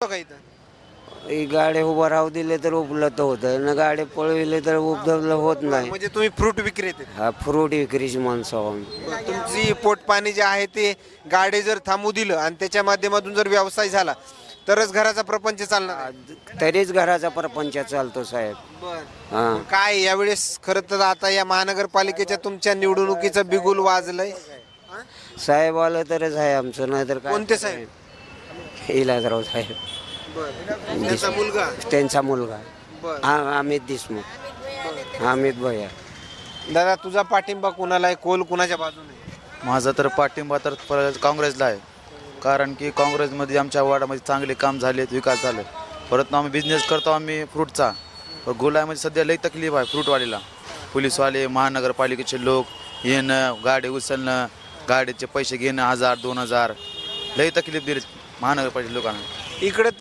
का इथं? ही गाडी उभं राहू दिले तर उपलब्ध होतं ना, गाडी पळविले तर उपलब्ध होत नाही. म्हणजे तुम्ही फ्रूट विक्रेते. हा फ्रूट विक्रीची माणसं आहोत. तुमची पोटपाणी जे आहे ते गाडी जर थांबू दिलं आणि त्याच्या माध्यमातून जर व्यवसाय झाला तरच घराचा प्रपंच चालणार आहे. तरीच घराचा परपंच चालतो साहेब. हा काय यावेळेस खरं तर आता या महानगरपालिकेच्या तुमच्या निवडणुकीचं बिगुल वाजलंय. साहेब आलं तरच आहे आमचं, नाही तर कोणते साहेब? इलाजराव साहेब, त्यांचा मुलगा. त्यांचा मुलगा बर. अमित देशमुख, अमित भैया. दादा तुझा पाठिंबा कुणाला आहे? कोल कुणाच्या बाजूने? माझा तर पाठिंबा तर काँग्रेसला आहे. कारण की काँग्रेसमध्ये आमच्या वार्डामध्ये चांगले काम झाले, विकास झाले. परत आम्ही बिझनेस करतो आम्ही फ्रूटचा. पण गोलामध्ये सध्या लई तकलीफ आहे फ्रूटवालीला. पोलीसवाले, महानगरपालिकेचे लोक येणं, गाडी उचलणं, गाडीचे पैसे घेणं 1000-2000, लई तकलीफ दिली महानगरपालिकेच्या लोकांना. इकडे